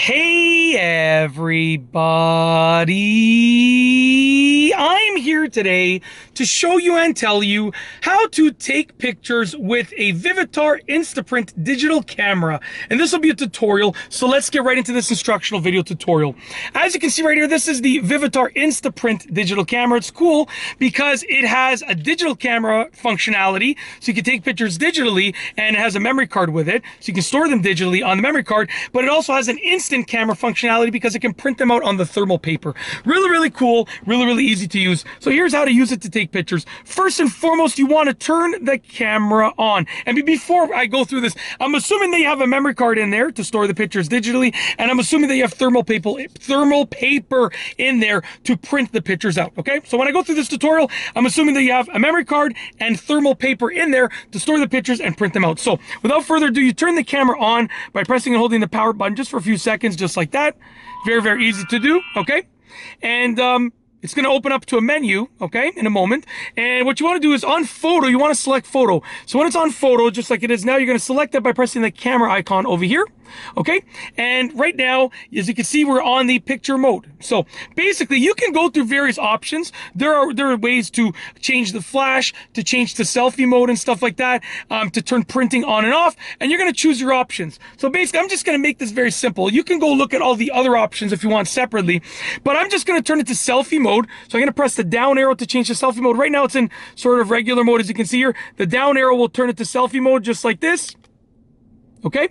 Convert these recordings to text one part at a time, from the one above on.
Hey everybody! I'm here today to show you and tell you how to take pictures with a Vivitar Instaprint digital camera. And this will be a tutorial, so let's get right into this instructional video tutorial. As you can see right here, this is the Vivitar Instaprint digital camera. It's cool because it has a digital camera functionality, so you can take pictures digitally, and it has a memory card with it, so you can store them digitally on the memory card, but it also has an instant camera functionality because it can print them out on the thermal paper. Really cool, really easy to use. So here's how to use it to take pictures. First and foremost, you want to turn the camera on. And before I go through this, I'm assuming that you have a memory card in there to store the pictures digitally, and I'm assuming that you have thermal paper in there to print the pictures out, okay? So when I go through this tutorial, I'm assuming that you have a memory card and thermal paper in there to store the pictures and print them out. So without further ado, you turn the camera on by pressing and holding the power button just for a few seconds, just like that. Very easy to do, okay? And it's going to open up to a menu, okay, in a moment. And what you want to do is on photo, you want to select photo. So when it's on photo, just like it is now, you're going to select it by pressing the camera icon over here, okay? And right now, as you can see, we're on the picture mode. So basically, you can go through various options. There are ways to change the flash, to change to selfie mode and stuff like that, to turn printing on and off, and you're going to choose your options. So basically, I'm just going to make this very simple. You can go look at all the other options if you want separately, but I'm just going to turn it to selfie mode. So I'm going to press the down arrow to change to selfie mode. Right now it's in sort of regular mode, as you can see here. The down arrow will turn it to selfie mode just like this. Okay?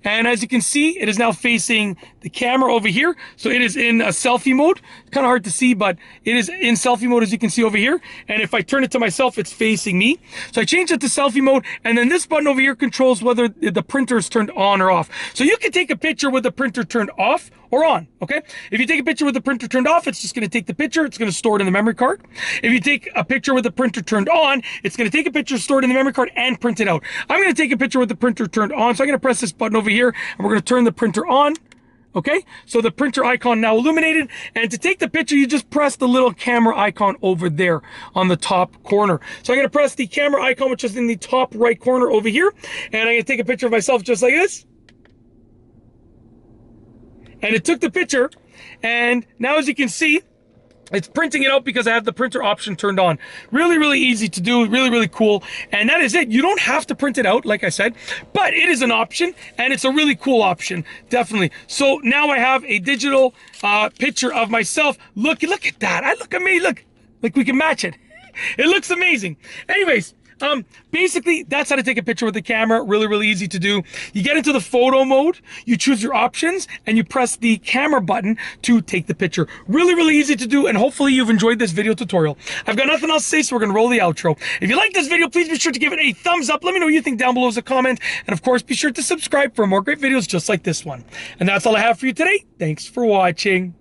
And as you can see, it is now facing the camera over here. So it is in a selfie mode. Kind of hard to see, but it is in selfie mode, as you can see over here. And if I turn it to myself, it's facing me. So I change it to selfie mode. And then this button over here controls whether the printer is turned on or off. So you can take a picture with the printer turned off or on, okay? If you take a picture with the printer turned off, it's just going to take the picture. It's going to store it in the memory card. If you take a picture with the printer turned on, it's going to take a picture, store it in the memory card, and print it out. I'm going to take a picture with the printer turned on. So I'm going to press this button over here, and we're going to turn the printer on. Okay, so the printer icon now illuminated, and to take the picture, you just press the little camera icon over there on the top corner. So I'm going to press the camera icon, which is in the top right corner over here, and I'm going to take a picture of myself just like this. And it took the picture, and now as you can see, it's printing it out because I have the printer option turned on. Really easy to do, really cool. And that is it. You don't have to print it out, like I said, but it is an option, and it's a really cool option, definitely. So now I have a digital picture of myself. Look at that. I look amazing. Look, like we can match it. It looks amazing. Anyways, basically, that's how to take a picture with the camera. Really easy to do. You get into the photo mode, you choose your options, and you press the camera button to take the picture. Really easy to do, and hopefully you've enjoyed this video tutorial. I've got nothing else to say, so we're going to roll the outro. If you like this video, please be sure to give it a thumbs up. Let me know what you think down below as a comment. And of course, be sure to subscribe for more great videos just like this one. And that's all I have for you today. Thanks for watching.